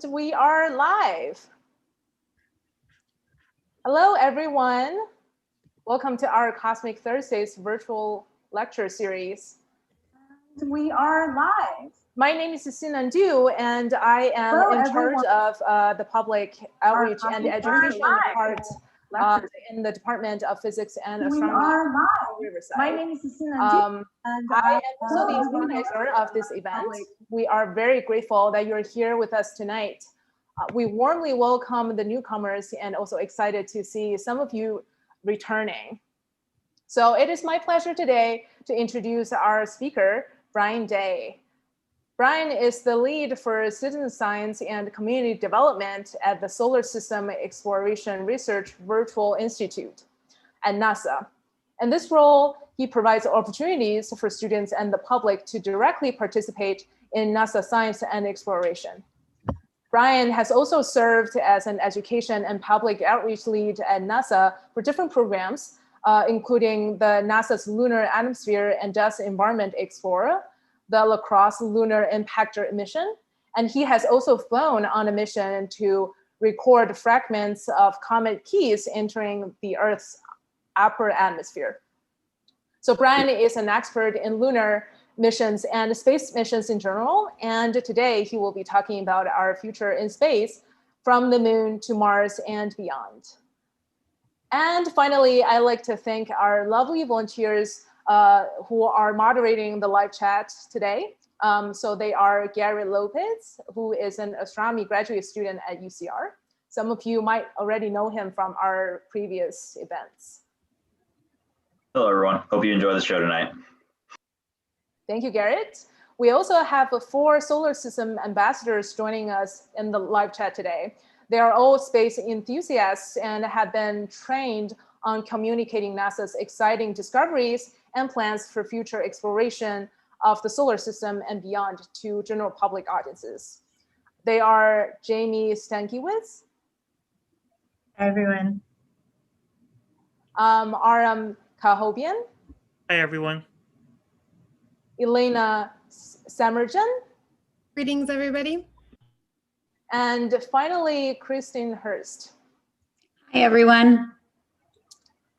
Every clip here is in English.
And we are live. Hello, everyone. Welcome to our Cosmic Thursdays virtual lecture series. And we are live. My name is Sinan Du, and I am in charge of the public outreach and education part in the Department of Physics and Astronomy. We are live. Riverside. My name is Sinan Du, and I am also the organizer of this event. We are very grateful that you're here with us tonight. We warmly welcome the newcomers and also excited to see some of you returning. So it is my pleasure today to introduce our speaker, Brian Day. Brian is the lead for citizen science and community development at the Solar System Exploration Research Virtual Institute at NASA. In this role, he provides opportunities for students and the public to directly participate in NASA science and exploration. Brian has also served as an education and public outreach lead at NASA for different programs, including the NASA's Lunar Atmosphere and Dust Environment Explorer, the La Crosse Lunar Impactor mission, and he has also flown on a mission to record fragments of comet keys entering the Earth's upper atmosphere. So Brian is an expert in lunar missions and space missions in general, and today he will be talking about our future in space from the moon to Mars and beyond. And finally, I'd like to thank our lovely volunteers who are moderating the live chat today. So they are Gary Lopez, who is an astronomy graduate student at UCR. Some of you might already know him from our previous events. Hello, everyone. Hope you enjoy the show tonight. Thank you, Garrett. We also have 4 solar system ambassadors joining us in the live chat today. They are all space enthusiasts and have been trained on communicating NASA's exciting discoveries and plans for future exploration of the solar system and beyond to general public audiences. They are Jamie Stankiewicz. Hi, everyone. Aram Kahobian. Hi, everyone. Elena Samerjan. Greetings, everybody. And finally, Christine Hurst. Hi, everyone.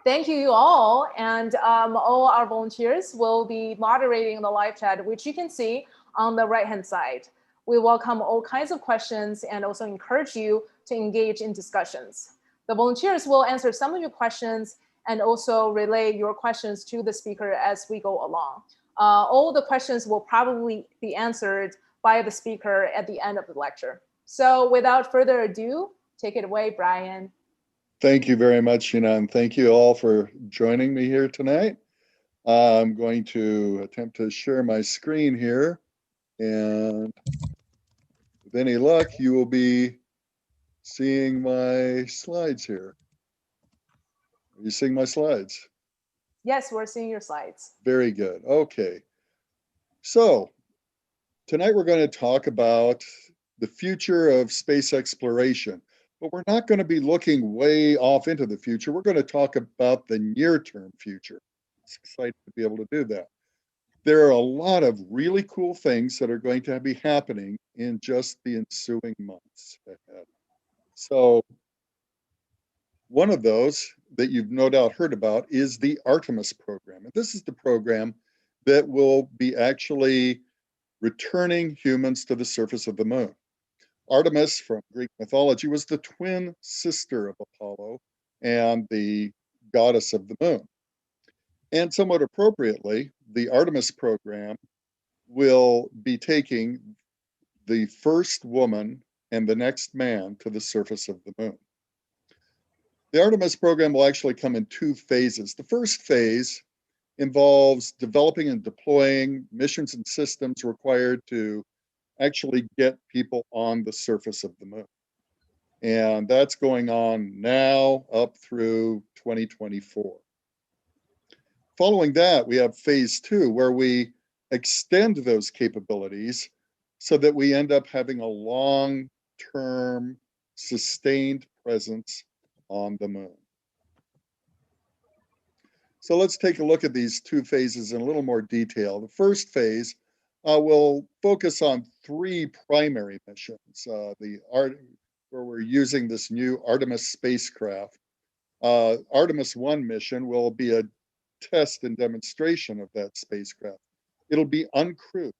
Thank you all. And all our volunteers will be moderating the live chat, which you can see on the right-hand side. We welcome all kinds of questions and also encourage you to engage in discussions. The volunteers will answer some of your questions and also relay your questions to the speaker as we go along. All the questions will probably be answered by the speaker at the end of the lecture. So without further ado, take it away, Brian. Thank you very much, Sinan. Thank you all for joining me here tonight. I'm going to attempt to share my screen here. And with any luck, you will be seeing my slides here. Are you seeing my slides? Yes, we're seeing your slides. Very good. Okay. So tonight we're going to talk about the future of space exploration, but we're not going to be looking way off into the future. We're going to talk about the near-term future. It's exciting to be able to do that. There are a lot of really cool things that are going to be happening in just the ensuing months ahead. So one of those that you've no doubt heard about is the ARTEMIS program. And this is the program that will be actually returning humans to the surface of the moon. Artemis from Greek mythology was the twin sister of Apollo and the goddess of the moon. And somewhat appropriately, the Artemis program will be taking the first woman and the next man to the surface of the moon. The Artemis program will actually come in 2 phases. The first phase involves developing and deploying missions and systems required to actually get people on the surface of the moon. And that's going on now up through 2024. Following that, we have phase 2, where we extend those capabilities so that we end up having a long-term, sustained presence on the moon. So let's take a look at these 2 phases in a little more detail. The first phase will focus on three primary missions. Where we're using this new Artemis spacecraft. Artemis 1 mission will be a test and demonstration of that spacecraft. It'll be uncrewed.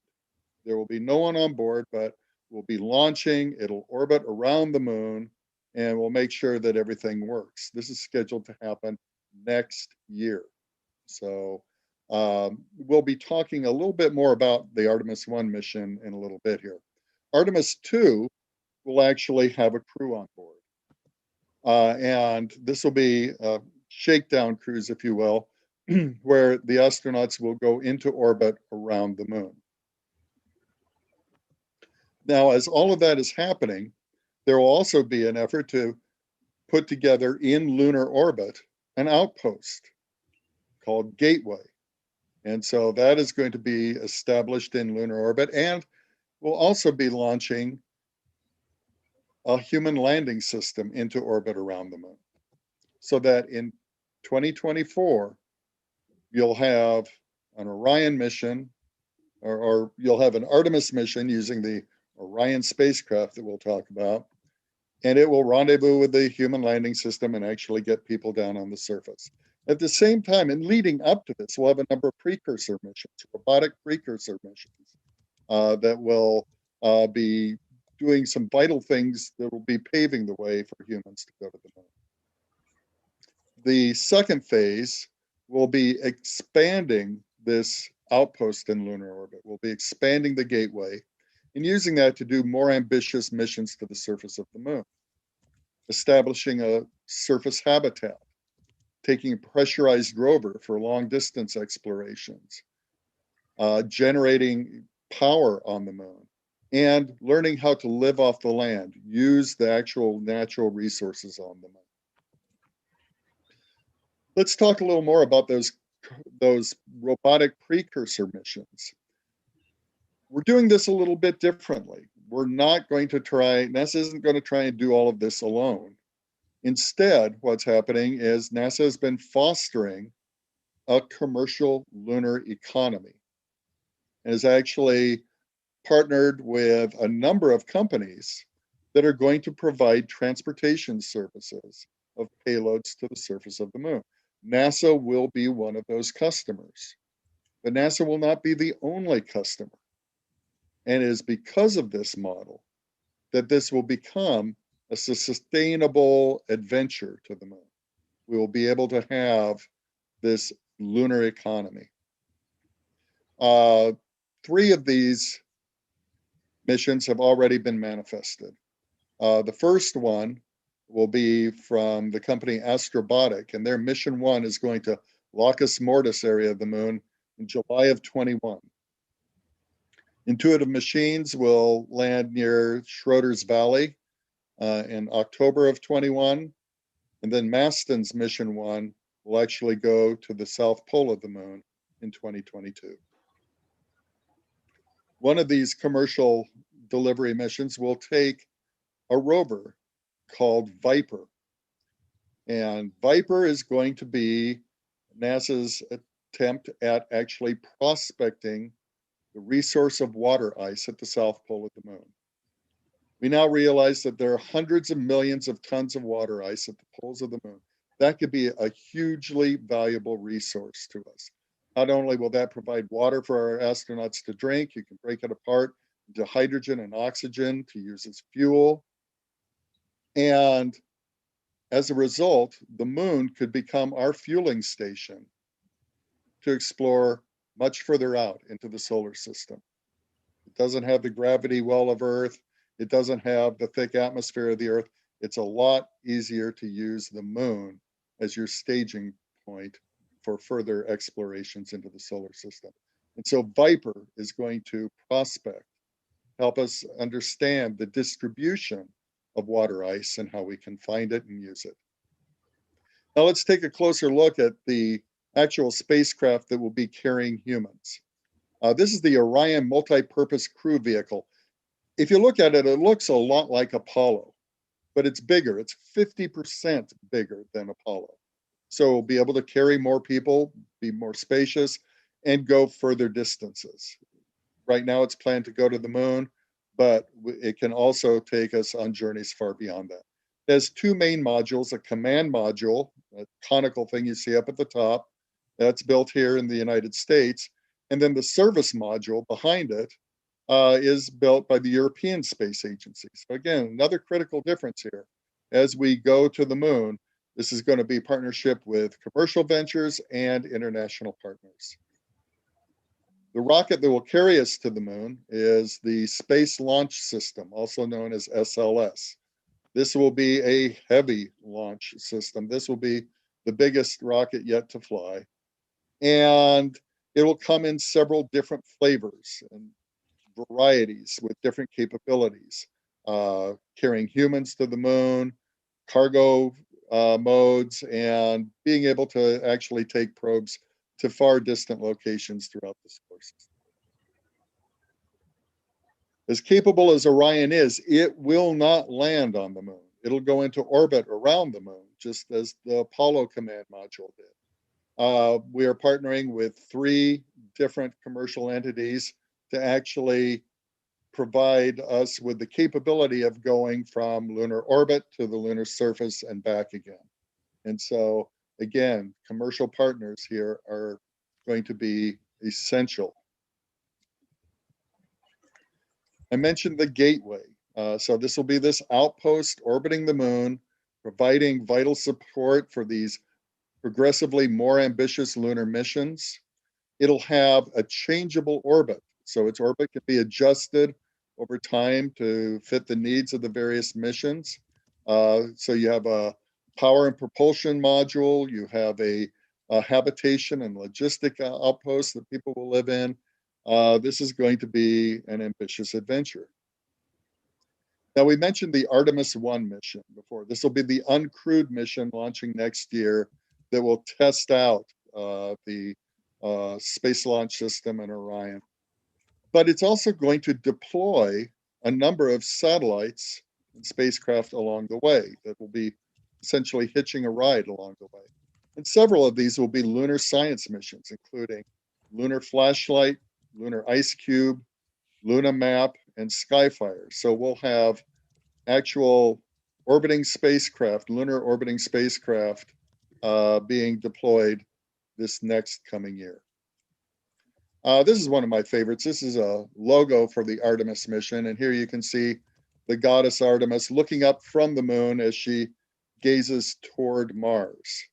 There will be no one on board, but we'll be launching. It'll orbit around the moon, and we'll make sure that everything works. This is scheduled to happen next year. So we'll be talking a little bit more about the Artemis 1 mission in a little bit here. Artemis 2 will actually have a crew on board. And this will be a shakedown cruise, if you will, where the astronauts will go into orbit around the moon. Now, as all of that is happening, there will also be an effort to put together in lunar orbit an outpost called Gateway. And so that is going to be established in lunar orbit, and we'll also be launching a human landing system into orbit around the moon, so that in 2024, you'll have an Orion mission, or you'll have an Artemis mission using the Orion spacecraft that we'll talk about, and it will rendezvous with the human landing system and actually get people down on the surface. At the same time, and leading up to this, we'll have a number of precursor missions, robotic precursor missions that will be doing some vital things that will be paving the way for humans to go to the moon. The second phase will be expanding this outpost in lunar orbit. We'll be expanding the Gateway and using that to do more ambitious missions to the surface of the moon, establishing a surface habitat, taking a pressurized rover for long distance explorations, generating power on the moon, and learning how to live off the land, use the actual natural resources on the moon. Let's talk a little more about those robotic precursor missions. We're doing this a little bit differently. We're not going to try, NASA isn't going to try and do all of this alone. Instead, what's happening is NASA has been fostering a commercial lunar economy and has actually partnered with a number of companies that are going to provide transportation services of payloads to the surface of the moon. NASA will be one of those customers, but NASA will not be the only customer. And it is because of this model that this will become a sustainable adventure to the moon. We will be able to have this lunar economy. 3 of these missions have already been manifested. The first one will be from the company Astrobotic, and their mission 1 is going to Locus Mortis area of the moon in July of 21. Intuitive Machines will land near Schroeder's Valley in October of 21, and then Maston's mission 1 will actually go to the South Pole of the moon in 2022. One of these commercial delivery missions will take a rover called Viper. And Viper is going to be NASA's attempt at actually prospecting the resource of water ice at the South Pole of the moon. We now realize that there are hundreds of millions of tons of water ice at the poles of the moon. That could be a hugely valuable resource to us. Not only will that provide water for our astronauts to drink, you can break it apart into hydrogen and oxygen to use as fuel. And as a result, the moon could become our fueling station to explore much further out into the solar system. It doesn't have the gravity well of Earth. It doesn't have the thick atmosphere of the Earth. It's a lot easier to use the moon as your staging point for further explorations into the solar system. And so Viper is going to prospect, help us understand the distribution of water ice and how we can find it and use it. Now let's take a closer look at the actual spacecraft that will be carrying humans. This is the Orion multi-purpose crew vehicle. If you look at it, it looks a lot like Apollo, but it's bigger. It's 50% bigger than Apollo. So we'll be able to carry more people, be more spacious, and go further distances. Right now it's planned to go to the moon, but it can also take us on journeys far beyond that. It has two main modules, a command module, a conical thing you see up at the top, that's built here in the United States. And then the service module behind it is built by the European Space Agency. So again, another critical difference here. As we go to the moon, this is going to be partnership with commercial ventures and international partners. The rocket that will carry us to the moon is the Space Launch System, also known as SLS. This will be a heavy launch system. This will be the biggest rocket yet to fly. And it will come in several different flavors and varieties with different capabilities, carrying humans to the moon, cargo modes, and being able to actually take probes to far distant locations throughout the solar system. As capable as Orion is, it will not land on the moon. It'll go into orbit around the moon, just as the Apollo command module did. We are partnering with 3 different commercial entities to actually provide us with the capability of going from lunar orbit to the lunar surface and back again. And so, again, commercial partners here are going to be essential. I mentioned the gateway. So this will be this outpost orbiting the moon, providing vital support for these progressively more ambitious lunar missions. It'll have a changeable orbit. So its orbit can be adjusted over time to fit the needs of the various missions. So you have a power and propulsion module, you have a habitation and logistic outpost that people will live in. This is going to be an ambitious adventure. Now, we mentioned the Artemis 1 mission before. This will be the uncrewed mission launching next year that will test out the Space Launch System and Orion. But it's also going to deploy a number of satellites and spacecraft along the way that will be essentially hitching a ride along the way. And several of these will be lunar science missions, including Lunar Flashlight, Lunar Ice Cube, Luna Map, and Skyfire. So we'll have actual orbiting spacecraft, lunar orbiting spacecraft being deployed this next coming year. This is one of my favorites. This is a logo for the Artemis mission. And here you can see the goddess Artemis looking up from the moon as she gazes toward Mars.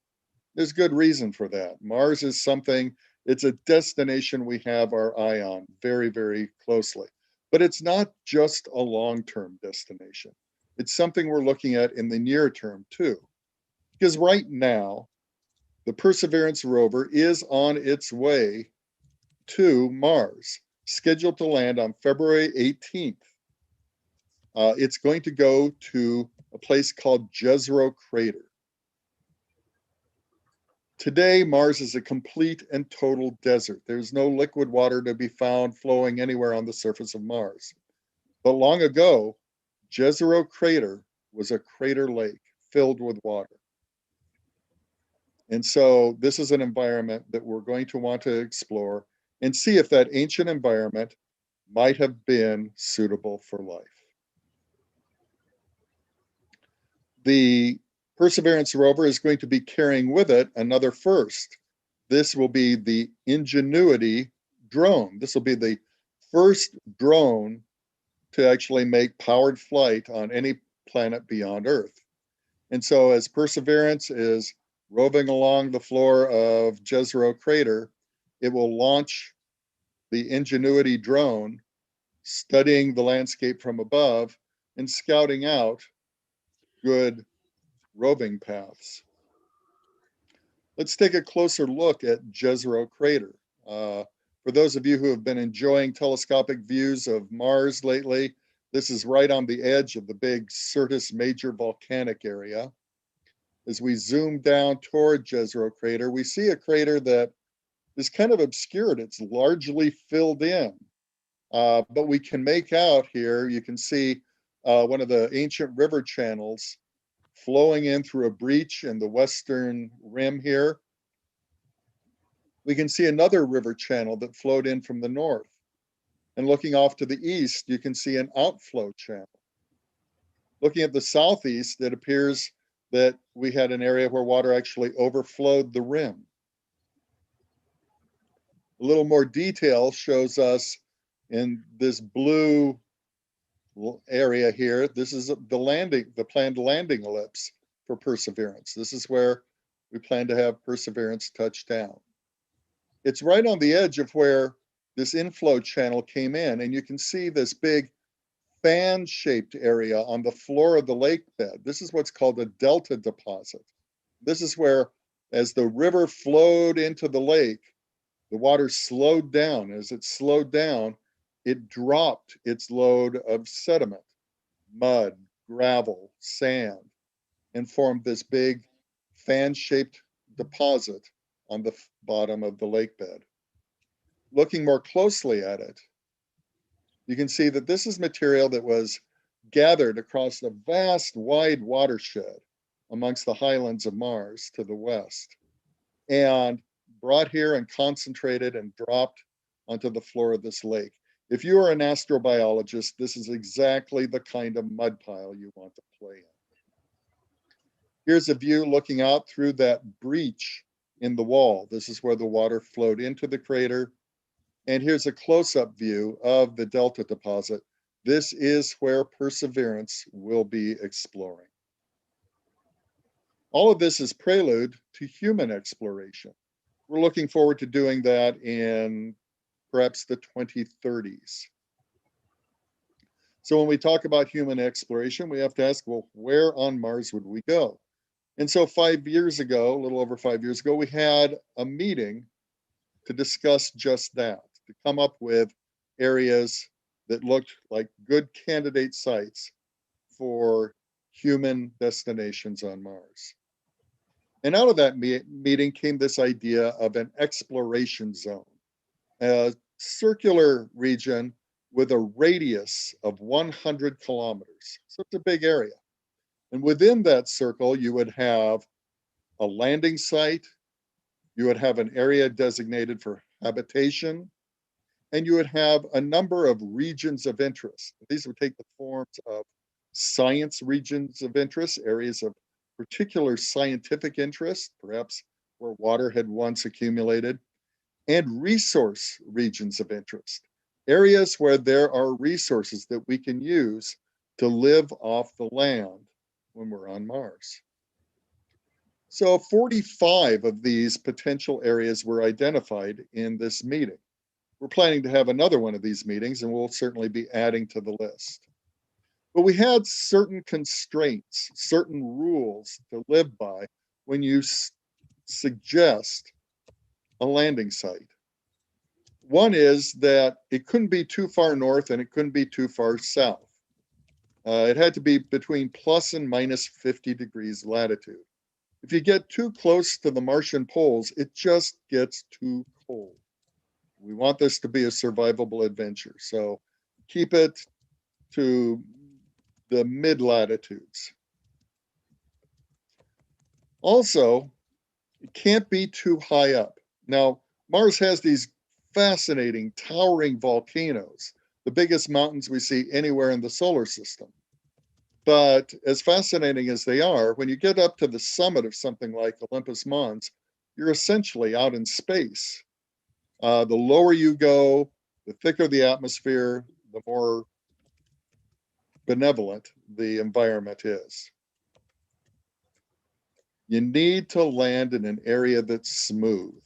There's good reason for that. Mars is something, it's a destination we have our eye on very, very closely. But it's not just a long-term destination. It's something we're looking at in the near term too. Because right now, the Perseverance rover is on its way to Mars, scheduled to land on February 18th. It's going to go to a place called Jezero Crater. Today, Mars is a complete and total desert. There's no liquid water to be found flowing anywhere on the surface of Mars. But long ago, Jezero Crater was a crater lake filled with water. And so this is an environment that we're going to want to explore and see if that ancient environment might have been suitable for life. The Perseverance rover is going to be carrying with it another first. This will be the Ingenuity drone. This will be the first drone to actually make powered flight on any planet beyond Earth. And so as Perseverance is roving along the floor of Jezero Crater, it will launch the Ingenuity drone, studying the landscape from above and scouting out good roving paths. Let's take a closer look at Jezero Crater. For those of you who have been enjoying telescopic views of Mars lately, this is right on the edge of the big Syrtis Major volcanic area. As we zoom down toward Jezero Crater, we see a crater that is kind of obscured. It's largely filled in, but we can make out here, you can see one of the ancient river channels flowing in through a breach in the western rim here. We can see another river channel that flowed in from the north. And looking off to the east, you can see an outflow channel. Looking at the southeast, it appears that we had an area where water actually overflowed the rim. A little more detail shows us in this blue area here, this is the planned landing ellipse for Perseverance. This is where we plan to have Perseverance touch down. It's right on the edge of where this inflow channel came in, and you can see this big fan-shaped area on the floor of the lake bed. This is what's called a delta deposit. This is where, as the river flowed into the lake, the water slowed down. As it slowed down, it dropped its load of sediment, mud, gravel, sand, and formed this big fan-shaped deposit on the bottom of the lake bed. Looking more closely at it, you can see that this is material that was gathered across a vast, wide watershed amongst the highlands of Mars to the west, and brought here and concentrated and dropped onto the floor of this lake. If you are an astrobiologist, this is exactly the kind of mud pile you want to play in. Here's a view looking out through that breach in the wall. This is where the water flowed into the crater. And here's a close-up view of the delta deposit. This is where Perseverance will be exploring. All of this is prelude to human exploration. We're looking forward to doing that in perhaps the 2030s. So when we talk about human exploration, we have to ask, well, where on Mars would we go? And so 5 years ago, a little over 5 years ago, we had a meeting to discuss just that, to come up with areas that looked like good candidate sites for human destinations on Mars. And out of that meeting came this idea of an exploration zone, a circular region with a radius of 100 kilometers. So it's a big area. And within that circle, you would have a landing site, you would have an area designated for habitation, and you would have a number of regions of interest. These would take the forms of science regions of interest, areas of particular scientific interest, perhaps where water had once accumulated, and resource regions of interest, areas where there are resources that we can use to live off the land when we're on Mars. So 45 of these potential areas were identified in this meeting. We're planning to have another one of these meetings, and we'll certainly be adding to the list. But we had certain constraints, certain rules to live by when you suggest a landing site. One is that it couldn't be too far north and it couldn't be too far south. It had to be between plus and minus 50 degrees latitude. If you get too close to the Martian poles, it just gets too cold. We want this to be a survivable adventure, so keep it to the mid-latitudes. Also, it can't be too high up. Now, Mars has these fascinating, towering volcanoes, the biggest mountains we see anywhere in the solar system. But as fascinating as they are, when you get up to the summit of something like Olympus Mons, you're essentially out in space. The lower you go, the thicker the atmosphere, the more benevolent the environment is. You need to land in an area that's smooth.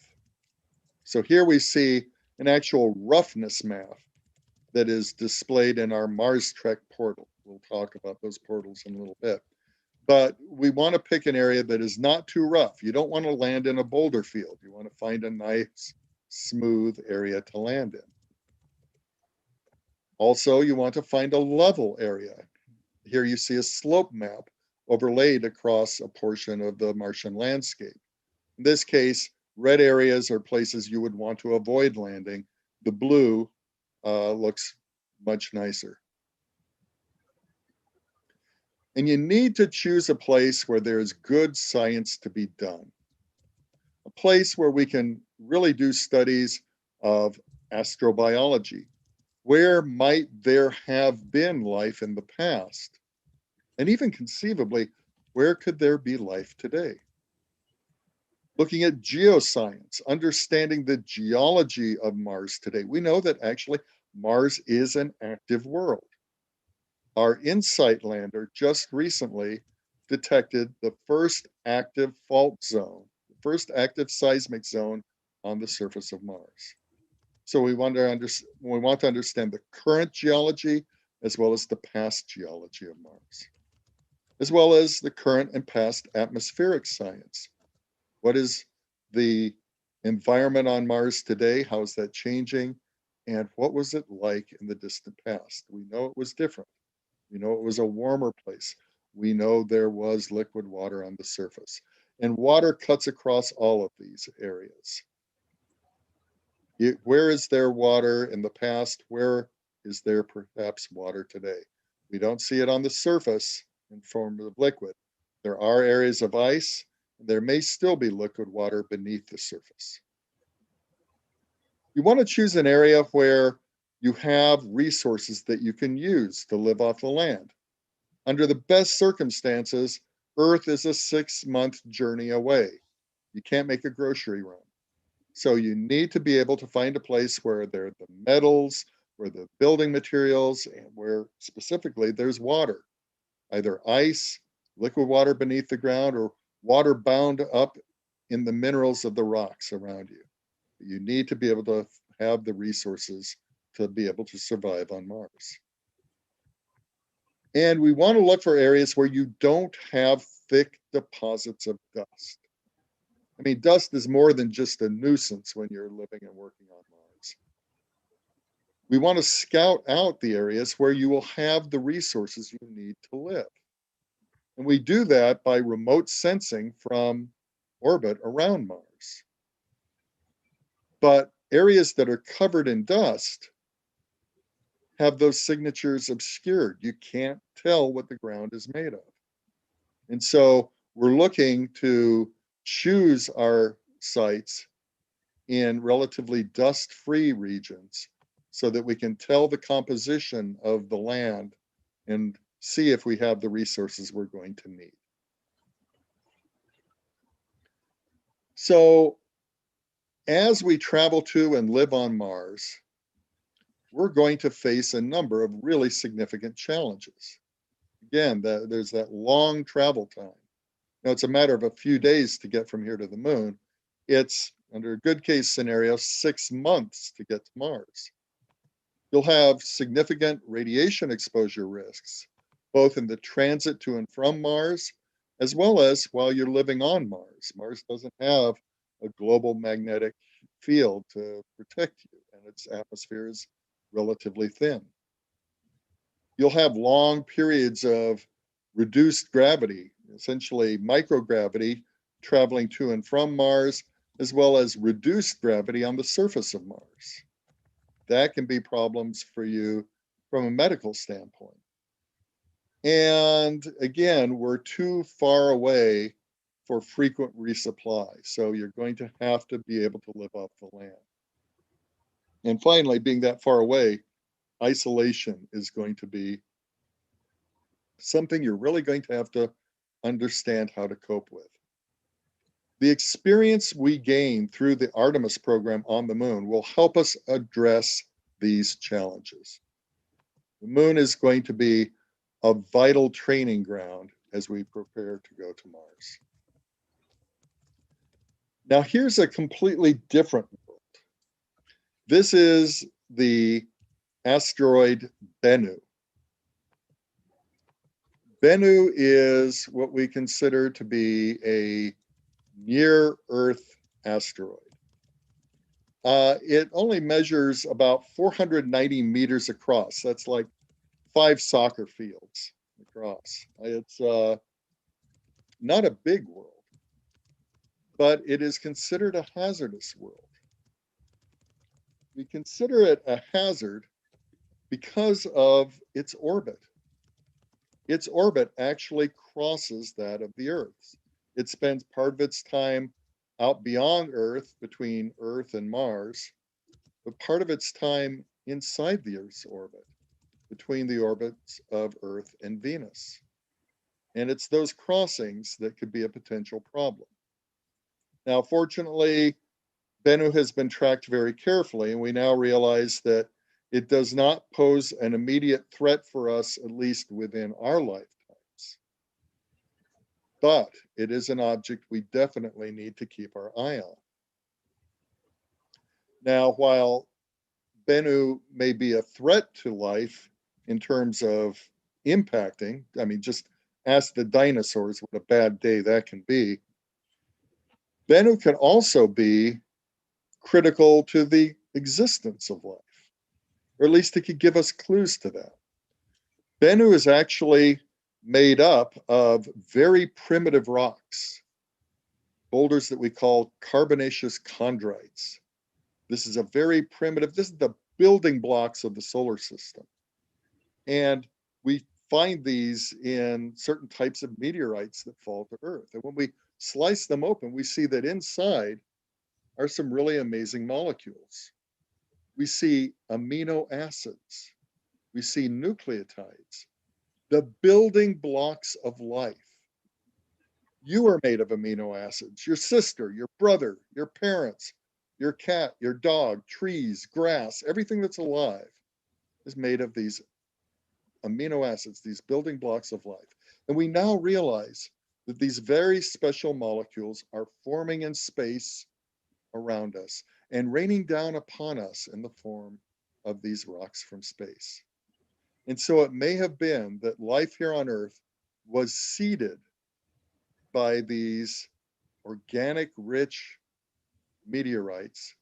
So here we see an actual roughness map that is displayed in our Mars Trek portal. We'll talk about those portals in a little bit. But we want to pick an area that is not too rough. You don't want to land in a boulder field. You want to find a nice, smooth area to land in. Also, you want to find a level area. Here you see a slope map overlaid across a portion of the Martian landscape. In this case, red areas are places you would want to avoid landing. The blue looks much nicer. And you need to choose a place where there's good science to be done. A place where we can really do studies of astrobiology, where might there have been life in the past? And even conceivably, where could there be life today? Looking at geoscience, understanding the geology of Mars today. We know that actually Mars is an active world. Our InSight lander just recently detected the first active fault zone, the first active seismic zone on the surface of Mars. So we want to understand the current geology as well as the past geology of Mars, as well as the current and past atmospheric science. What is the environment on Mars today? How is that changing? And what was it like in the distant past? We know it was different. We know it was a warmer place. We know there was liquid water on the surface. And water cuts across all of these areas. Where is there water in the past? Where is there perhaps water today? We don't see it on the surface in form of liquid. There are areas of ice. There may still be liquid water beneath the surface. You want to choose an area where you have resources that you can use to live off the land. Under the best circumstances, Earth is a 6-month journey away. You can't make a grocery run. So you need to be able to find a place where there are the metals, where the building materials, and where specifically there's water, either ice, liquid water beneath the ground, or water bound up in the minerals of the rocks around you. You need to be able to have the resources to be able to survive on Mars. And we want to look for areas where you don't have thick deposits of dust. I mean, dust is more than just a nuisance when you're living and working on Mars. We want to scout out the areas where you will have the resources you need to live. And we do that by remote sensing from orbit around Mars. But areas that are covered in dust have those signatures obscured. You can't tell what the ground is made of. And so we're looking to choose our sites in relatively dust-free regions so that we can tell the composition of the land and see if we have the resources we're going to need. So as we travel to and live on Mars, we're going to face a number of really significant challenges. Again, there's that long travel time. Now, it's a matter of a few days to get from here to the moon. It's, under a good case scenario, 6 months to get to Mars. You'll have significant radiation exposure risks, both in the transit to and from Mars, as well as while you're living on Mars. Mars doesn't have a global magnetic field to protect you, and its atmosphere is relatively thin. You'll have long periods of reduced gravity, essentially microgravity, traveling to and from Mars, as well as reduced gravity on the surface of Mars. That can be problems for you from a medical standpoint. And again, we're too far away for frequent resupply. So you're going to have to be able to live off the land. And finally, being that far away, isolation is going to be something you're really going to have to understand how to cope with. The experience we gain through the ARTEMIS program on the moon will help us address these challenges. The moon is going to be a vital training ground as we prepare to go to Mars. Now, here's a completely different world. This is the asteroid Bennu. Bennu is what we consider to be a near-Earth asteroid. It only measures about 490 meters across. That's like 5 soccer fields across. It's not a big world, but it is considered a hazardous world. We consider it a hazard because of its orbit. Its orbit actually crosses that of the Earth's. It spends part of its time out beyond Earth, between Earth and Mars, but part of its time inside the Earth's orbit, between the orbits of Earth and Venus. And it's those crossings that could be a potential problem. Now, fortunately, Bennu has been tracked very carefully, and we now realize that it does not pose an immediate threat for us, at least within our lifetimes. But it is an object we definitely need to keep our eye on. Now, while Bennu may be a threat to life in terms of impacting, I mean, just ask the dinosaurs what a bad day that can be. Bennu can also be critical to the existence of life, or at least it could give us clues to that. Bennu is actually made up of very primitive rocks, boulders that we call carbonaceous chondrites. This is a very primitive, this is the building blocks of the solar system. And we find these in certain types of meteorites that fall to Earth. And when we slice them open, we see that inside are some really amazing molecules. We see amino acids. We see nucleotides, the building blocks of life. You are made of amino acids. Your sister, your brother, your parents, your cat, your dog, trees, grass, everything that's alive is made of these amino acids, these building blocks of life. And we now realize that these very special molecules are forming in space around us and raining down upon us in the form of these rocks from space. And so it may have been that life here on Earth was seeded by these organic rich meteorites,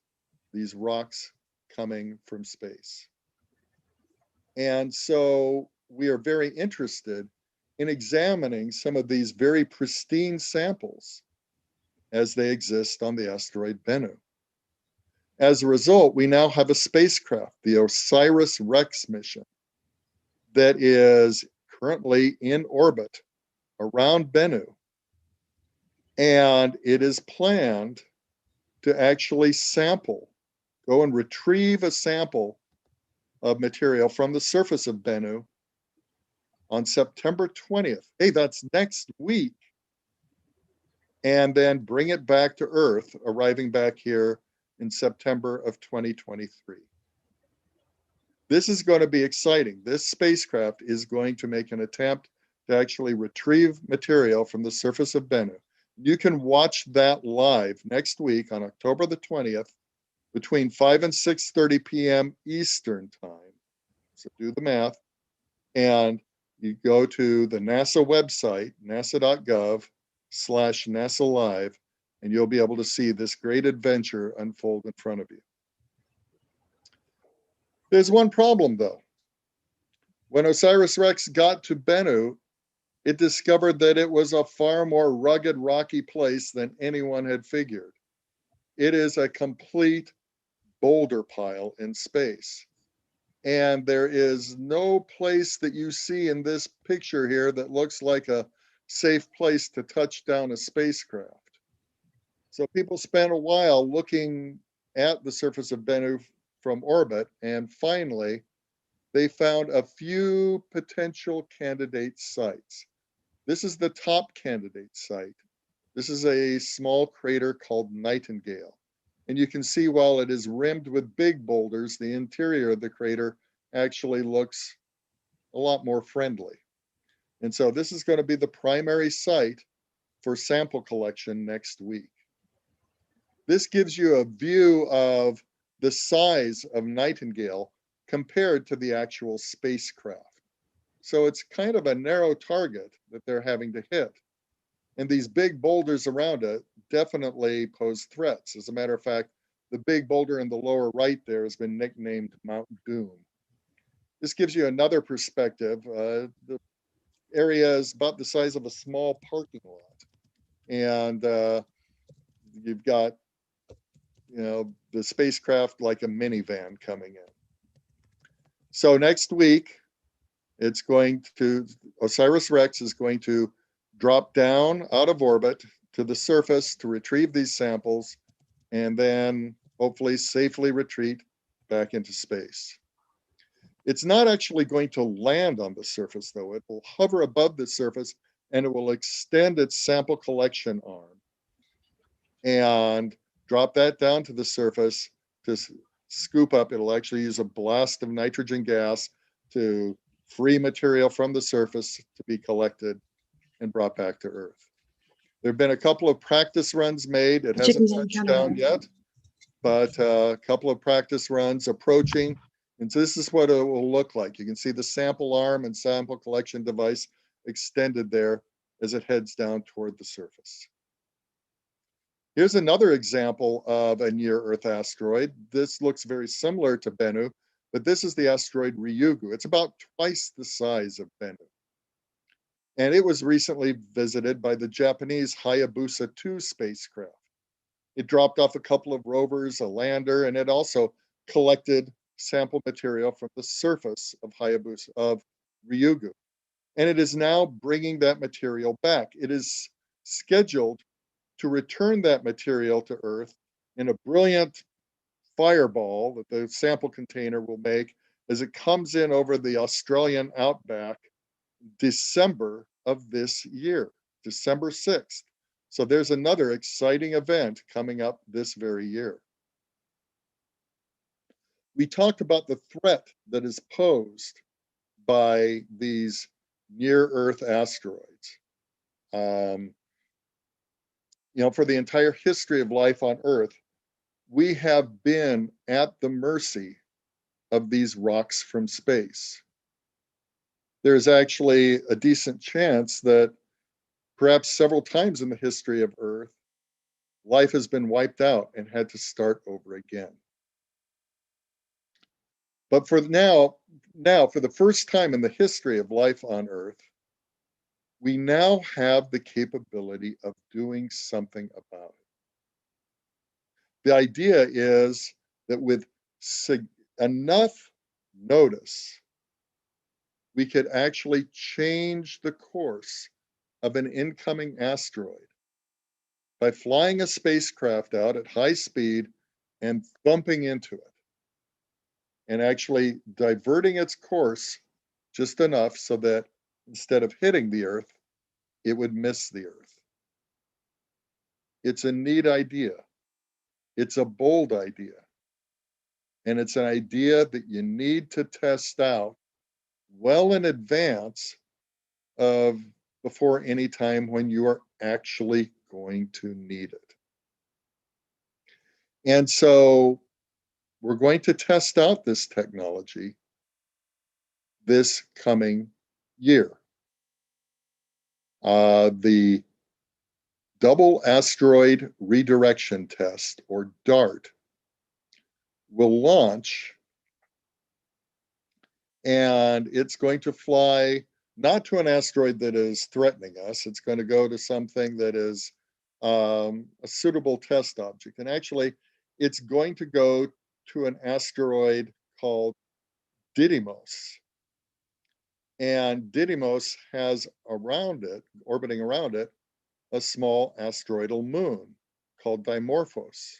these rocks coming from space. And so we are very interested in examining some of these very pristine samples as they exist on the asteroid Bennu. As a result, we now have a spacecraft, the OSIRIS-REx mission, that is currently in orbit around Bennu. And it is planned to actually sample, go and retrieve a sample of material from the surface of Bennu on September 20th. Hey, that's next week. And then bring it back to Earth, arriving back here in September of 2023. This is going to be exciting. This spacecraft is going to make an attempt to actually retrieve material from the surface of Bennu. You can watch that live next week on October the 20th between 5 and 6:30 p.m. Eastern time. So do the math. And you go to the NASA website, nasa.gov/NASA Live, and you'll be able to see this great adventure unfold in front of you. There's one problem, though. When OSIRIS-REx got to Bennu, it discovered that it was a far more rugged, rocky place than anyone had figured. It is a complete boulder pile in space. And there is no place that you see in this picture here that looks like a safe place to touch down a spacecraft. So people spent a while looking at the surface of Bennu from orbit, and finally, they found a few potential candidate sites. This is the top candidate site. This is a small crater called Nightingale. And you can see while it is rimmed with big boulders, the interior of the crater actually looks a lot more friendly. And so this is going to be the primary site for sample collection next week. This gives you a view of the size of Nightingale compared to the actual spacecraft. So it's kind of a narrow target that they're having to hit. And these big boulders around it definitely pose threats. As a matter of fact, the big boulder in the lower right there has been nicknamed Mount Doom. This gives you another perspective. The area is about the size of a small parking lot. And you've got, you know, the spacecraft like a minivan coming in. So next week, it's going to, OSIRIS-REx is going to drop down out of orbit to the surface to retrieve these samples and then hopefully safely retreat back into space. It's not actually going to land on the surface, though. It will hover above the surface and it will extend its sample collection arm and drop that down to the surface to scoop up. It'll actually use a blast of nitrogen gas to free material from the surface to be collected and brought back to Earth. There have been a couple of practice runs made. It hasn't touched down yet, but a couple of practice runs approaching. And so this is what it will look like. You can see the sample arm and sample collection device extended there as it heads down toward the surface. Here's another example of a near-Earth asteroid. This looks very similar to Bennu, but this is the asteroid Ryugu. It's about twice the size of Bennu. And it was recently visited by the Japanese Hayabusa 2 spacecraft. It dropped off a couple of rovers, a lander, and it also collected sample material from the surface of Ryugu. And it is now bringing that material back. It is scheduled to return that material to Earth in a brilliant fireball that the sample container will make as it comes in over the Australian outback December of this year, December 6th. So there's another exciting event coming up this very year. We talked about the threat that is posed by these near-Earth asteroids. For the entire history of life on Earth, we have been at the mercy of these rocks from space. There's actually a decent chance that perhaps several times in the history of Earth, life has been wiped out and had to start over again. But for now, for the first time in the history of life on Earth, we now have the capability of doing something about it. The idea is that with enough notice, we could actually change the course of an incoming asteroid by flying a spacecraft out at high speed and bumping into it, and actually diverting its course just enough so that instead of hitting the Earth, it would miss the Earth. It's a neat idea. It's a bold idea. And it's an idea that you need to test out well in advance of before any time when you are actually going to need it. And so we're going to test out this technology this coming year. The Double Asteroid Redirection Test, or DART, will launch, and it's going to fly not to an asteroid that is threatening us. It's going to go to something that is a suitable test object. And actually, it's going to go to an asteroid called Didymos. And Didymos has around it, orbiting around it, a small asteroidal moon called Dimorphos.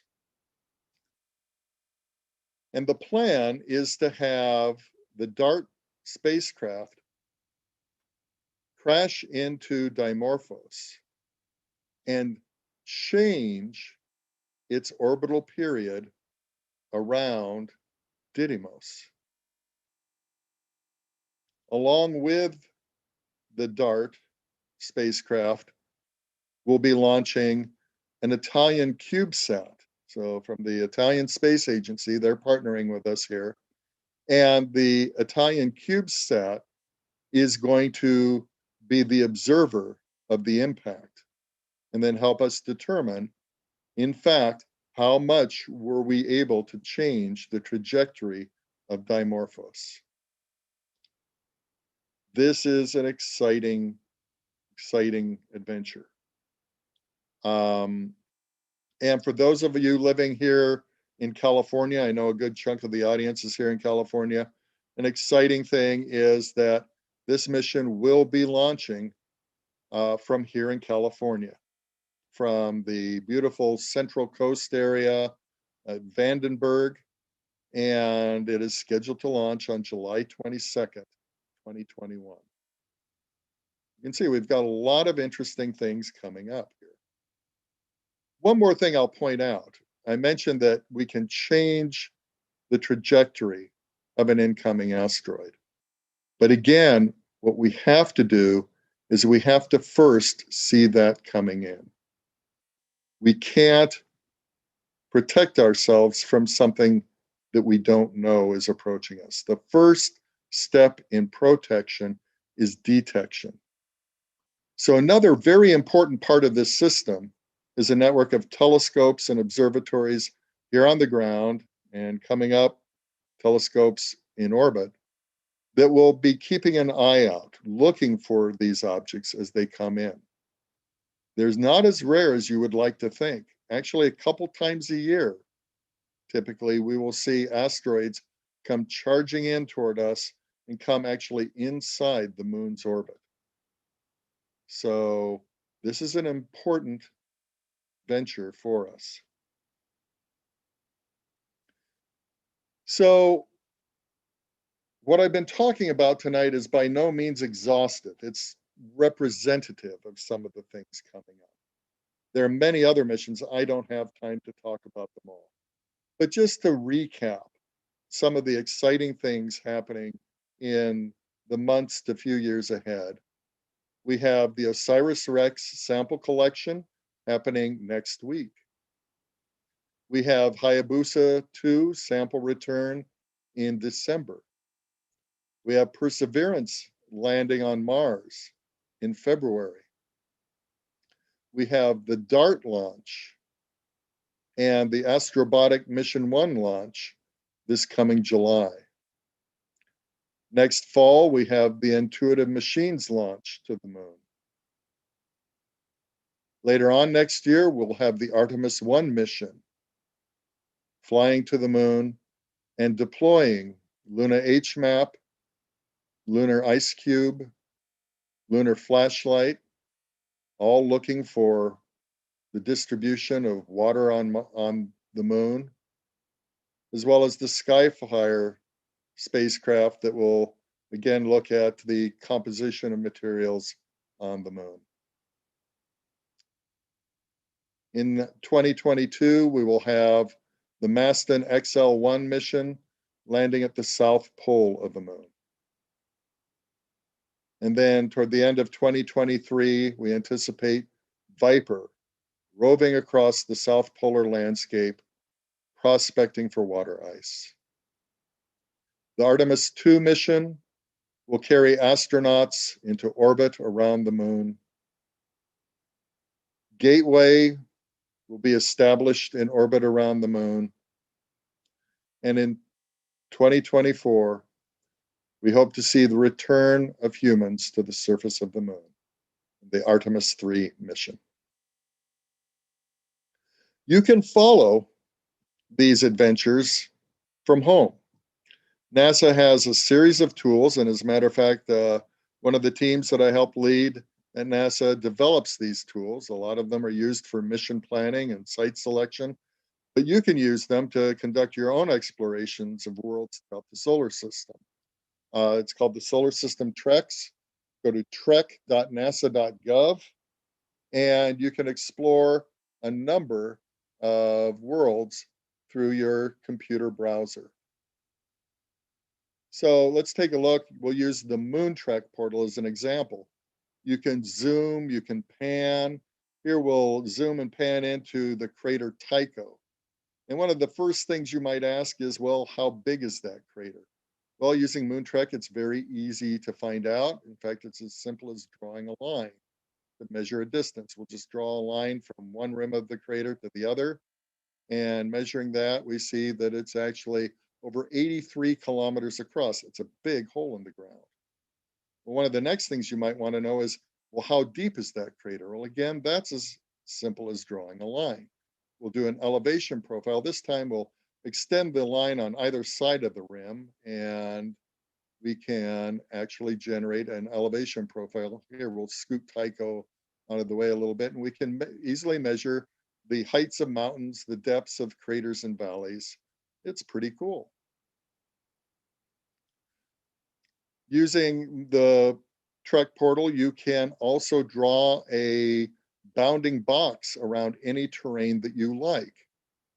And the plan is to have the DART spacecraft crash into Dimorphos and change its orbital period around Didymos. Along with the DART spacecraft, we'll be launching an Italian CubeSat. So from the Italian Space Agency, they're partnering with us here. And the Italian CubeSat is going to be the observer of the impact and then help us determine, in fact, how much were we able to change the trajectory of Dimorphos. This is an exciting adventure. And for those of you living here in California, I know a good chunk of the audience is here in California. An exciting thing is that this mission will be launching from here in California, from the beautiful Central Coast area at Vandenberg, and it is scheduled to launch on July 22nd, 2021. You can see we've got a lot of interesting things coming up here. One more thing I'll point out. I mentioned that we can change the trajectory of an incoming asteroid. But again, what we have to do is we have to first see that coming in. We can't protect ourselves from something that we don't know is approaching us. The first step in protection is detection. So another very important part of this system is a network of telescopes and observatories here on the ground and coming up, telescopes in orbit that will be keeping an eye out, looking for these objects as they come in. There's not as rare as you would like to think. Actually, a couple times a year, typically, we will see asteroids come charging in toward us and come actually inside the moon's orbit. So this is an important venture for us. So what I've been talking about tonight is by no means exhaustive. It's representative of some of the things coming up. There are many other missions. I don't have time to talk about them all. But just to recap some of the exciting things happening in the months to few years ahead, we have the OSIRIS-REx sample collection happening next week. We have Hayabusa 2 sample return in December. We have Perseverance landing on Mars in February. We have the DART launch and the Astrobotic Mission 1 launch this coming July. Next fall, we have the Intuitive Machines launch to the moon. Later on next year, we'll have the ARTEMIS 1 mission, flying to the moon and deploying Lunar HMAP, Lunar Ice Cube, Lunar Flashlight, all looking for the distribution of water on the moon, as well as the Skyfire spacecraft that will again look at the composition of materials on the moon. In 2022, we will have the Maston XL1 mission landing at the south pole of the moon. And then toward the end of 2023, we anticipate Viper roving across the south polar landscape, prospecting for water ice. The Artemis 2 mission will carry astronauts into orbit around the moon. Gateway will be established in orbit around the moon. And in 2024, we hope to see the return of humans to the surface of the moon, the Artemis 3 mission. You can follow these adventures from home. NASA has a series of tools, and as a matter of fact, one of the teams that I help lead at NASA develops these tools. A lot of them are used for mission planning and site selection, but you can use them to conduct your own explorations of worlds throughout the solar system. It's called the Solar System Treks. Go to trek.nasa.gov, and you can explore a number of worlds through your computer browser. So let's take a look. We'll use the Moon Trek portal as an example. You can zoom, you can pan. Here we'll zoom and pan into the crater Tycho. And one of the first things you might ask is, well, how big is that crater? Well, using Moon Trek, it's very easy to find out. In fact, it's as simple as drawing a line to measure a distance. We'll just draw a line from one rim of the crater to the other. And measuring that, we see that it's actually over 83 kilometers across. It's a big hole in the ground. Well, one of the next things you might want to know is, well, how deep is that crater? Well, again, that's as simple as drawing a line. We'll do an elevation profile. This time we'll extend the line on either side of the rim, and we can actually generate an elevation profile. Here, we'll scoot Tycho out of the way a little bit, and we can easily measure the heights of mountains, the depths of craters and valleys. It's pretty cool. Using the Trek portal, you can also draw a bounding box around any terrain that you like.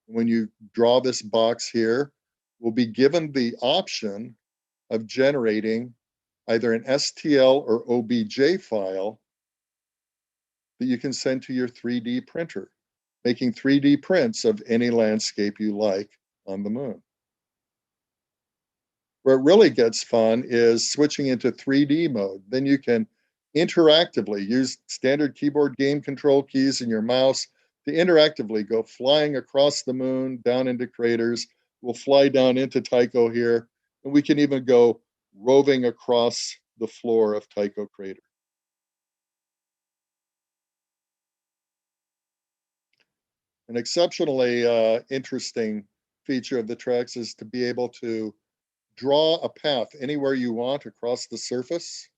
When you draw this box here, we'll be given the option of generating either an STL or OBJ file that you can send to your 3D printer, making 3D prints of any landscape you like on the moon. Where it really gets fun is switching into 3D mode. Then you can interactively use standard keyboard game control keys and your mouse to interactively go flying across the moon, down into craters. We'll fly down into Tycho here, and we can even go roving across the floor of Tycho crater. An exceptionally interesting feature of the Trex is to be able to draw a path anywhere you want across the surface.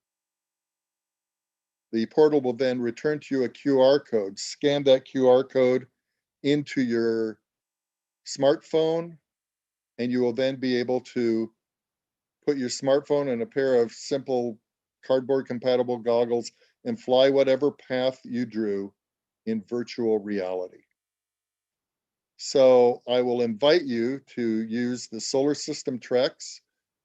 The portal will then return to you a QR code. Scan that QR code into your smartphone, and you will then be able to put your smartphone in a pair of simple cardboard compatible goggles and fly whatever path you drew in virtual reality. So I will invite you to use the Solar System Trex.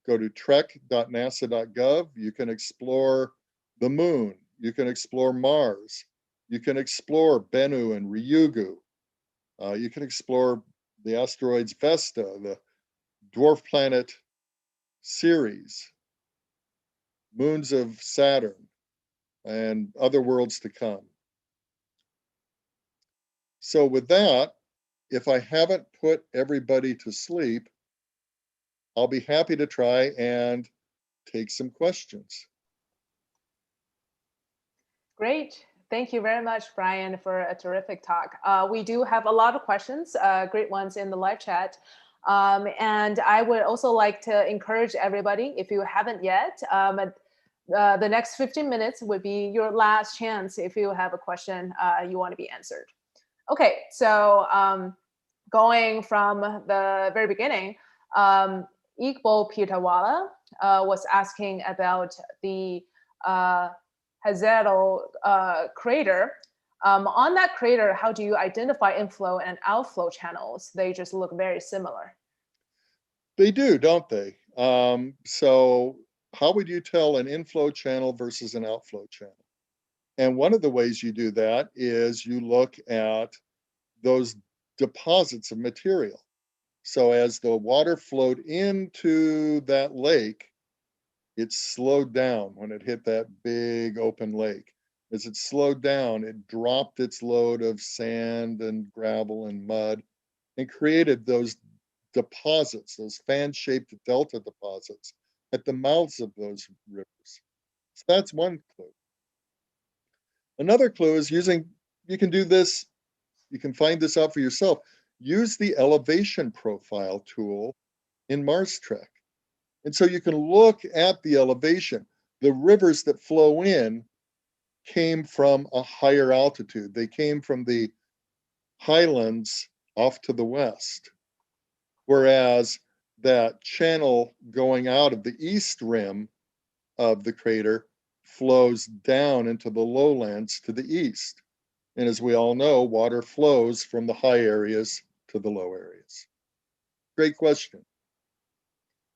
Go to trek.nasa.gov. You can explore the moon. You can explore Mars. You can explore Bennu and Ryugu. You can explore the asteroids Vesta, the dwarf planet Ceres, moons of Saturn, and other worlds to come. So with that, if I haven't put everybody to sleep, I'll be happy to try and take some questions. Great. Thank you very much, Brian, for a terrific talk. We do have a lot of questions, great ones in the live chat. And I would also like to encourage everybody, if you haven't yet, the next 15 minutes would be your last chance if you have a question you want to be answered. Okay, so going from the very beginning, Iqbal Pitawala was asking about the Hazero crater. On that crater, how do you identify inflow and outflow channels? They just look very similar. They do, don't they? So how would you tell an inflow channel versus an outflow channel? And one of the ways you do that is you look at those deposits of material. So as the water flowed into that lake, it slowed down when it hit that big open lake. As it slowed down, it dropped its load of sand and gravel and mud and created those deposits, those fan-shaped delta deposits at the mouths of those rivers. So that's one clue. Another clue is using, you can do this, you can find this out for yourself. Use the elevation profile tool in Mars Trek. And so you can look at the elevation. The rivers that flow in came from a higher altitude. They came from the highlands off to the west. Whereas that channel going out of the east rim of the crater flows down into the lowlands to the east. And as we all know, water flows from the high areas to the low areas. Great question.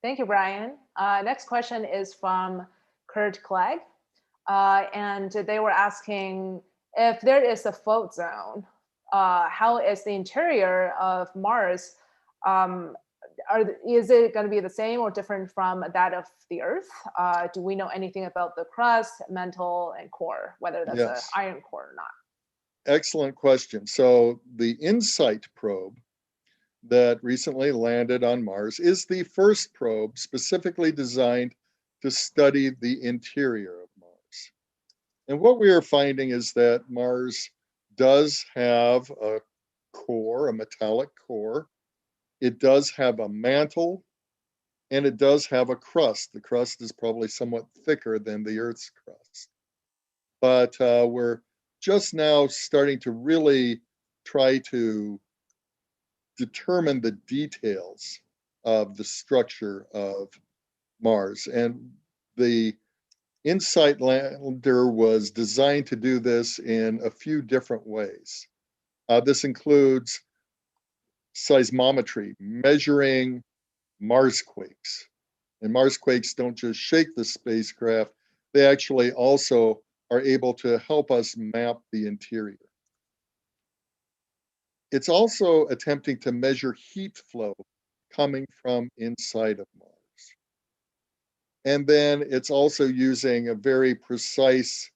Thank you, Brian. Next question is from Kurt Clegg. And they were asking if there is a fault zone, how is the interior of Mars? Is it going to be the same or different from that of the Earth? Do we know anything about the crust, mantle, and core, whether that's an iron core or not? Excellent question. So the InSight probe that recently landed on Mars is the first probe specifically designed to study the interior of Mars. And what we are finding is that Mars does have a core, a metallic core. It does have a mantle, and it does have a crust. The crust is probably somewhat thicker than the Earth's crust. But we're just now starting to really try to determine the details of the structure of Mars. And the InSight lander was designed to do this in a few different ways. This includes seismometry, measuring Marsquakes. And Marsquakes don't just shake the spacecraft, they actually also are able to help us map the interior. It's also attempting to measure heat flow coming from inside of Mars. And then it's also using a very precise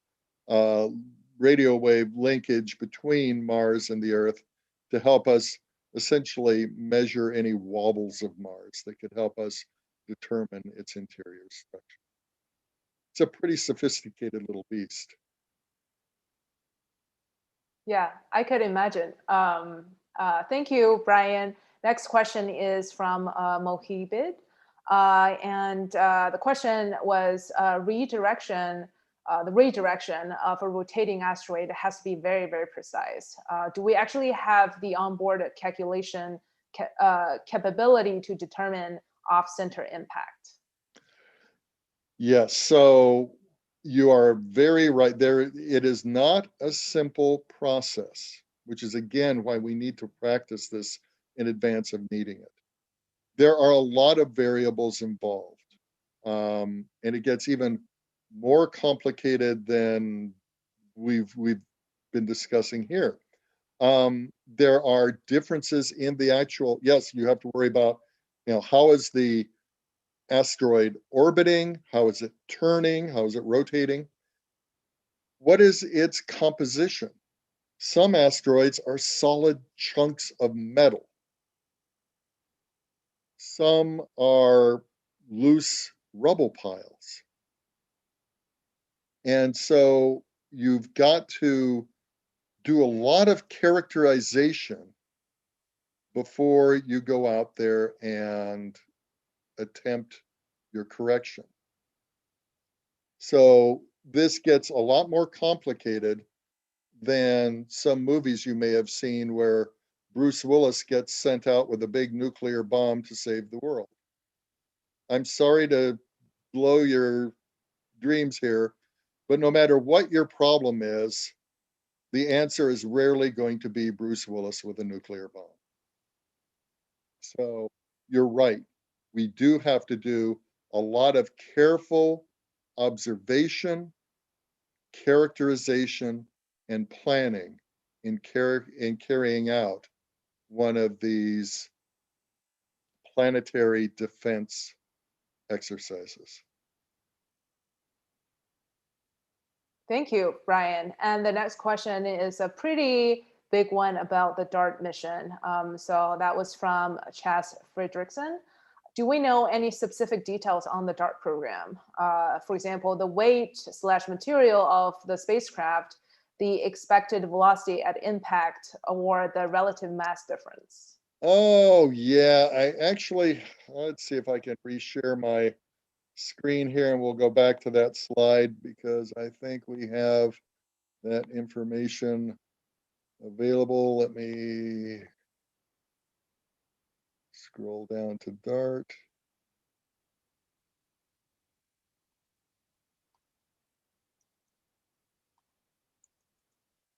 radio wave linkage between Mars and the Earth to help us essentially measure any wobbles of Mars that could help us determine its interior structure. It's a pretty sophisticated little beast. Yeah, I could imagine. Thank you, Brian. Next question is from Mohibid. And the question was redirection. The redirection of a rotating asteroid has to be very, very precise. Do we actually have the onboard calculation capability to determine off-center impact? Yes, so you are very right there. It is not a simple process, which is again why we need to practice this in advance of needing it. There are a lot of variables involved, and it gets even more complicated than we've been discussing here. There are differences in the actual. Yes, you have to worry about, how is the asteroid orbiting? How is it turning? How is it rotating? What is its composition? Some asteroids are solid chunks of metal. Some are loose rubble piles. And so you've got to do a lot of characterization before you go out there and attempt your correction. So this gets a lot more complicated than some movies you may have seen where Bruce Willis gets sent out with a big nuclear bomb to save the world. I'm sorry to blow your dreams here, but no matter what your problem is, the answer is rarely going to be Bruce Willis with a nuclear bomb. So you're right. We do have to do a lot of careful observation, characterization, and planning in carrying out one of these planetary defense exercises. Thank you, Brian. And the next question is a pretty big one about the DART mission. So that was from Chas Fredrickson. Do we know any specific details on the DART program? For example, the weight/material of the spacecraft, the expected velocity at impact, or the relative mass difference? Oh, yeah. Let's see if I can reshare my screen here and we'll go back to that slide because I think we have that information available. Let me scroll down to DART.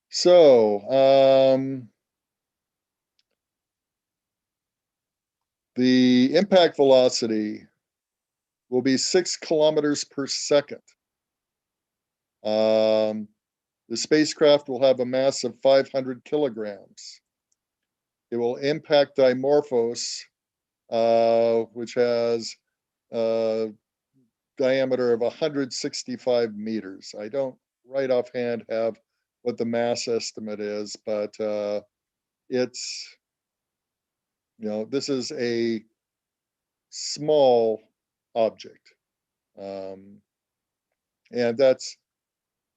So, the impact velocity will be 6 kilometers per second. The spacecraft will have a mass of 500 kilograms. It will impact Dimorphos, which has a diameter of 165 meters. I don't right offhand have what the mass estimate is, but it's, this is a small object. And that's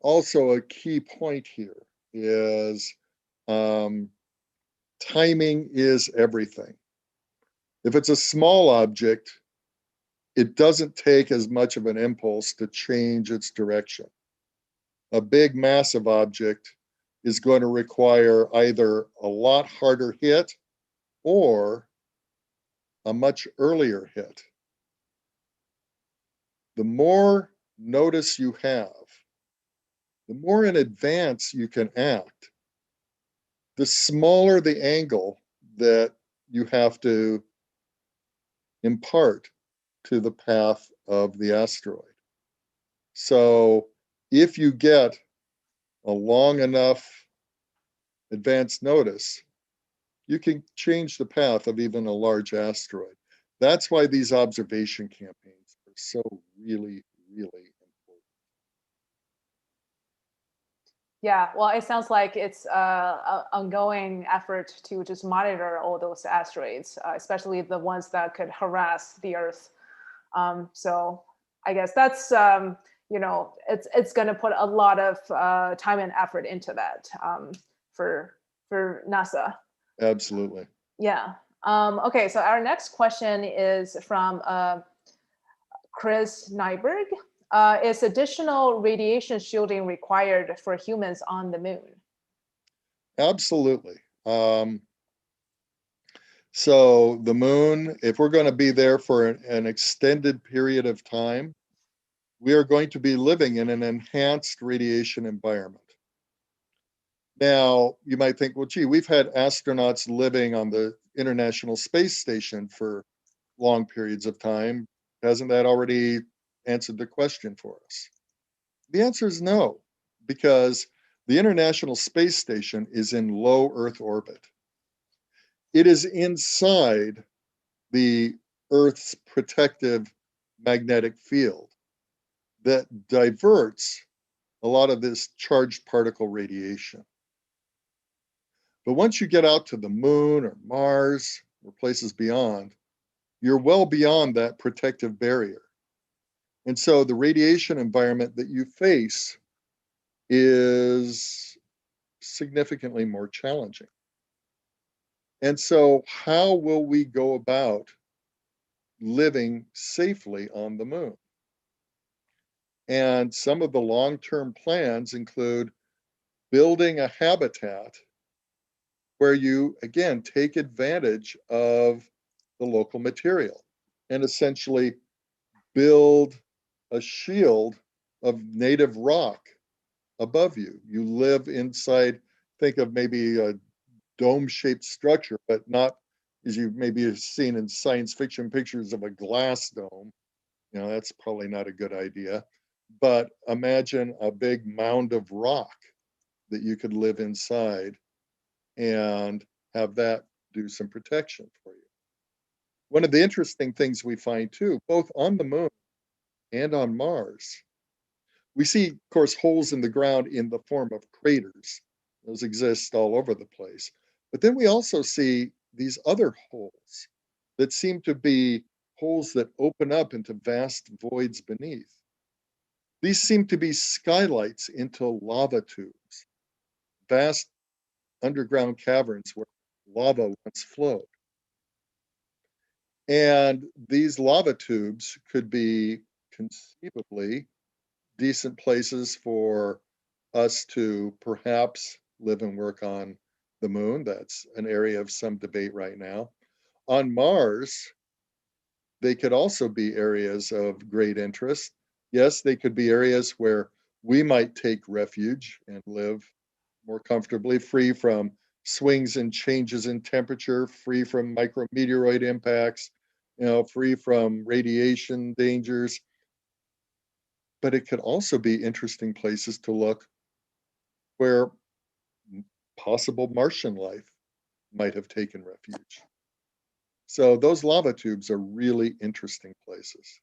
also a key point here is timing is everything. If it's a small object, it doesn't take as much of an impulse to change its direction. A big, massive object is going to require either a lot harder hit or a much earlier hit. The more notice you have, the more in advance you can act, the smaller the angle that you have to impart to the path of the asteroid. So if you get a long enough advance notice, you can change the path of even a large asteroid. That's why these observation campaigns are so really, really important. Yeah, well, it sounds like it's an ongoing effort to just monitor all those asteroids, especially the ones that could harass the Earth. So I guess that's, it's going to put a lot of time and effort into that for NASA. Absolutely. Yeah. Okay, so our next question is from Chris Nyberg. Is additional radiation shielding required for humans on the moon? Absolutely. So the moon, if we're going to be there for an extended period of time, we are going to be living in an enhanced radiation environment. Now, you might think, well, gee, we've had astronauts living on the International Space Station for long periods of time. Hasn't that already answered the question for us? The answer is no, because the International Space Station is in low Earth orbit. It is inside the Earth's protective magnetic field that diverts a lot of this charged particle radiation. But once you get out to the moon or Mars or places beyond, you're well beyond that protective barrier. And so the radiation environment that you face is significantly more challenging. And so how will we go about living safely on the moon? And some of the long-term plans include building a habitat where you, again, take advantage of the local material and essentially build a shield of native rock above you. You live inside, think of maybe a dome-shaped structure, but not as you maybe have seen in science fiction pictures of a glass dome. You know, that's probably not a good idea. But imagine a big mound of rock that you could live inside and have that do some protection for you. One of the interesting things we find too, both on the moon and on Mars, we see, of course, holes in the ground in the form of craters. Those exist all over the place. But then we also see these other holes that seem to be holes that open up into vast voids beneath. These seem to be skylights into lava tubes, vast underground caverns where lava once flowed. And these lava tubes could be conceivably decent places for us to perhaps live and work on the moon. That's an area of some debate right now. On Mars, they could also be areas of great interest. Yes, they could be areas where we might take refuge and live more comfortably, free from swings and changes in temperature, free from micrometeoroid impacts, free from radiation dangers. But it could also be interesting places to look where possible Martian life might have taken refuge. So those lava tubes are really interesting places.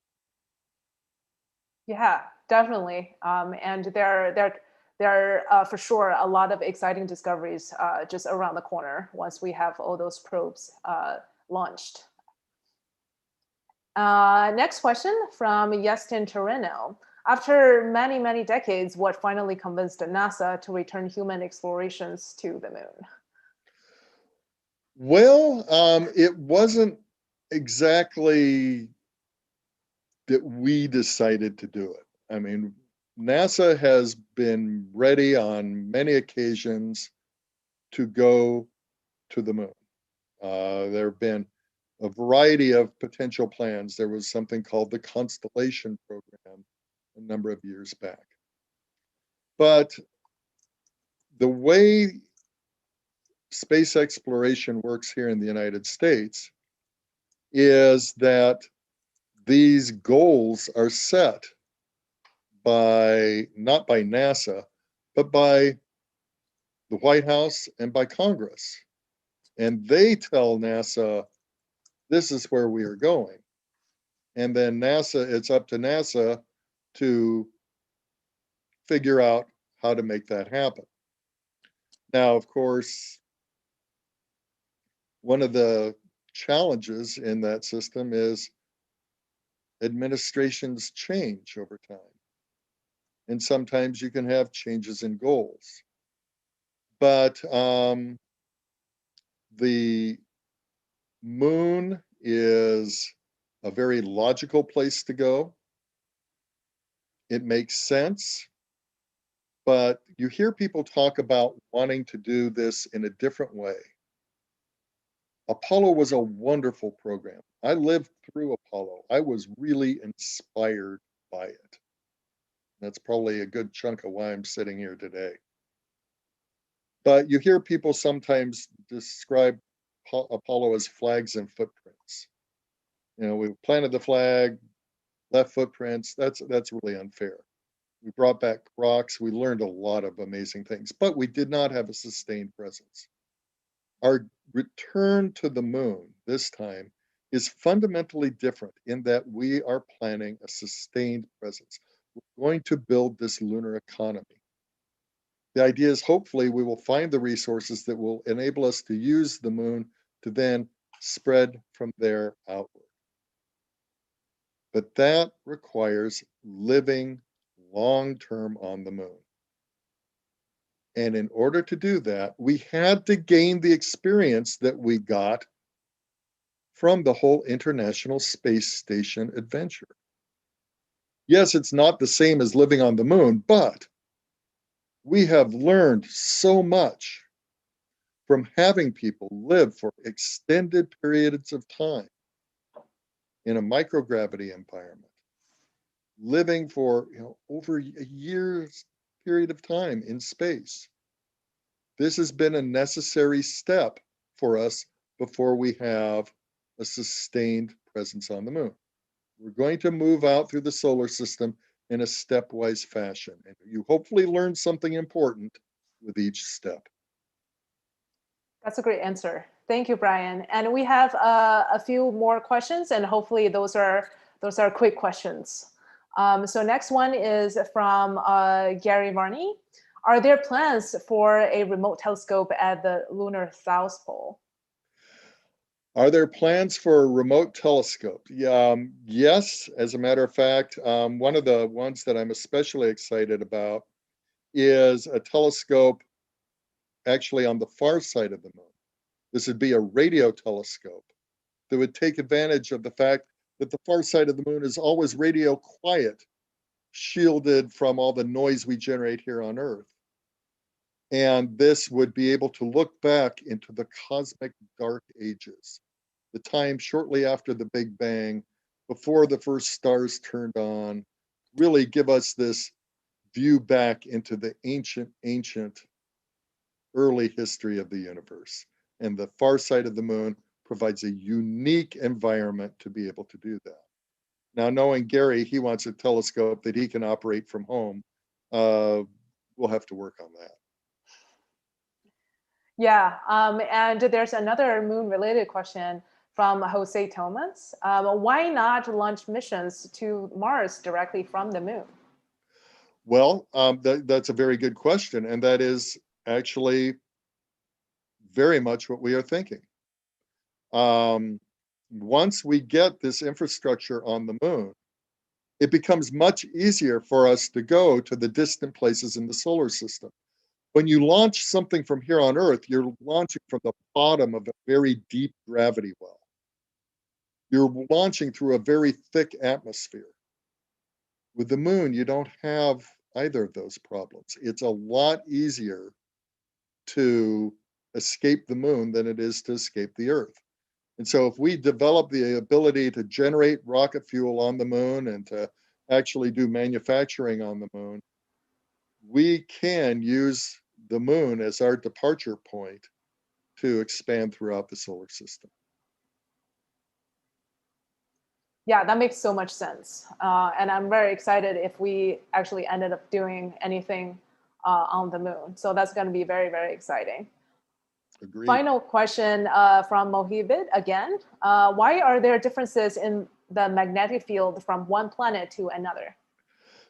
Yeah, definitely. And there are for sure a lot of exciting discoveries just around the corner once we have all those probes launched. Next question from Yestin Torino. After many, many decades, what finally convinced NASA to return human explorations to the moon? Well, it wasn't exactly that we decided to do it. I mean, NASA has been ready on many occasions to go to the moon. There have been a variety of potential plans. There was something called the Constellation program a number of years back. But the way space exploration works here in the United States is that these goals are set by, not by NASA, but by the White House and by Congress. And they tell NASA, this is where we are going. And then NASA, it's up to NASA to figure out how to make that happen. Now, of course, one of the challenges in that system is administrations change over time. And sometimes you can have changes in goals. But the moon is a very logical place to go. It makes sense. But you hear people talk about wanting to do this in a different way. Apollo was a wonderful program. I lived through Apollo. I was really inspired by it. That's probably a good chunk of why I'm sitting here today. But you hear people sometimes describe Apollo as flags and footprints. You know, we planted the flag, left footprints. That's really unfair. We brought back rocks. We learned a lot of amazing things, but we did not have a sustained presence. Our return to the moon this time is fundamentally different in that we are planning a sustained presence. We're going to build this lunar economy. The idea is hopefully we will find the resources that will enable us to use the moon to then spread from there outward. But that requires living long-term on the moon. And in order to do that, we had to gain the experience that we got from the whole International Space Station adventure. Yes, it's not the same as living on the moon, but we have learned so much from having people live for extended periods of time in a microgravity environment, living for over a year's period of time in space. This has been a necessary step for us before we have a sustained presence on the moon. We're going to move out through the solar system in a stepwise fashion. And you hopefully learn something important with each step. That's a great answer. Thank you, Brian. And we have a few more questions, and hopefully those are quick questions. So next one is from Gary Varney. Are there plans for a remote telescope at the lunar south pole? Are there plans for a remote telescope? Yes, as a matter of fact, one of the ones that I'm especially excited about is a telescope actually on the far side of the moon. This would be a radio telescope that would take advantage of the fact that the far side of the moon is always radio quiet, shielded from all the noise we generate here on Earth. And this would be able to look back into the cosmic dark ages, the time shortly after the Big Bang, before the first stars turned on, really give us this view back into the ancient early history of the universe. And the far side of the moon provides a unique environment to be able to do that. Now, knowing Gary, he wants a telescope that he can operate from home. We'll have to work on that. Yeah, and there's another moon-related question from Jose Thomas. Why not launch missions to Mars directly from the moon? Well, that's a very good question, and that is actually very much what we are thinking. Once we get this infrastructure on the moon, it becomes much easier for us to go to the distant places in the solar system. When you launch something from here on Earth, you're launching from the bottom of a very deep gravity well. You're launching through a very thick atmosphere. With the moon, you don't have either of those problems. It's a lot easier to escape the moon than it is to escape the Earth. And so if we develop the ability to generate rocket fuel on the moon and to actually do manufacturing on the moon, we can use the moon as our departure point to expand throughout the solar system. Yeah, that makes so much sense. And I'm very excited if we actually ended up doing anything on the moon. So that's going to be very, very exciting. Agreed. Final question from Mohibid again. Why are there differences in the magnetic field from one planet to another?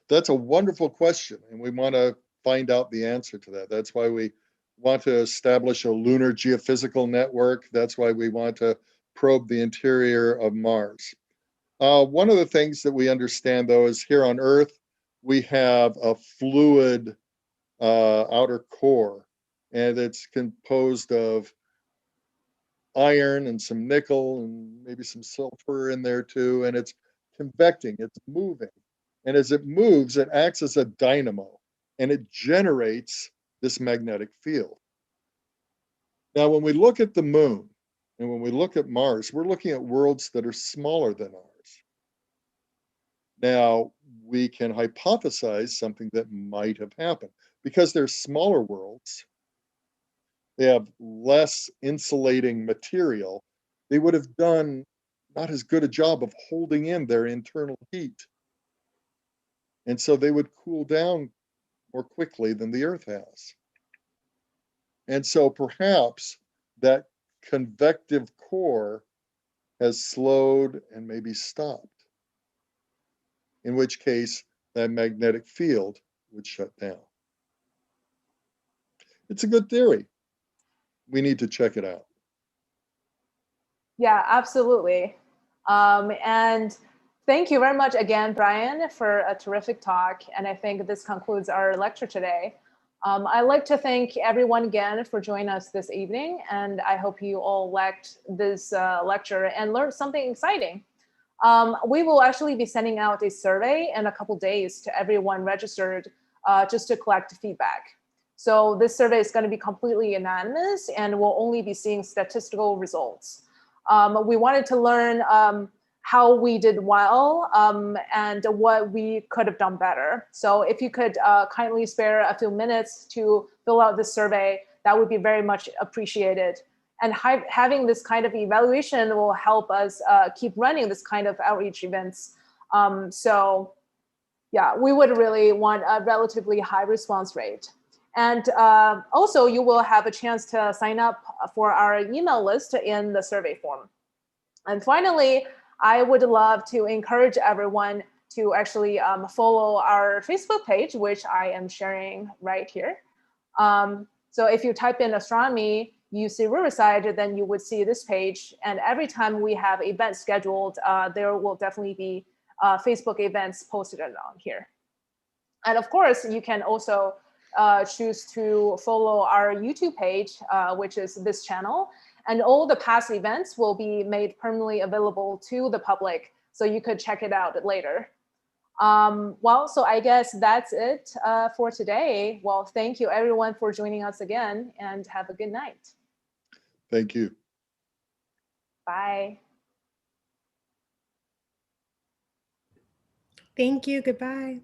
That's a wonderful question, and we want to find out the answer to that. That's why we want to establish a lunar geophysical network. That's why we want to probe the interior of Mars. One of the things that we understand, though, is here on Earth, we have a fluid outer core, and it's composed of iron and some nickel and maybe some sulfur in there too, and it's convecting, it's moving. And as it moves, it acts as a dynamo, and it generates this magnetic field. Now, when we look at the moon and when we look at Mars, we're looking at worlds that are smaller than ours. Now, we can hypothesize something that might have happened. Because they're smaller worlds, they have less insulating material, they would have done not as good a job of holding in their internal heat. And so they would cool down more quickly than the Earth has. And so perhaps that convective core has slowed and maybe stopped, in which case that magnetic field would shut down. It's a good theory. We need to check it out. Yeah, absolutely. And thank you very much again, Brian, for a terrific talk. And I think this concludes our lecture today. I'd like to thank everyone again for joining us this evening. And I hope you all liked this lecture and learned something exciting. We will actually be sending out a survey in a couple days to everyone registered just to collect feedback. So this survey is going to be completely anonymous and we'll only be seeing statistical results. We wanted to learn how we did well and what we could have done better. So if you could kindly spare a few minutes to fill out this survey, that would be very much appreciated. And having this kind of evaluation will help us keep running this kind of outreach events. So yeah, we would really want a relatively high response rate. And also you will have a chance to sign up for our email list in the survey form. And finally, I would love to encourage everyone to actually follow our Facebook page, which I am sharing right here. So if you type in astronomy, UC Riverside, then you would see this page. And every time we have events scheduled, there will definitely be Facebook events posted on here. And of course, you can also choose to follow our YouTube page, which is this channel. And all the past events will be made permanently available to the public, so you could check it out later. Well, so I guess that's it for today. Well, thank you everyone for joining us again, and have a good night. Thank you. Bye. Thank you. Goodbye.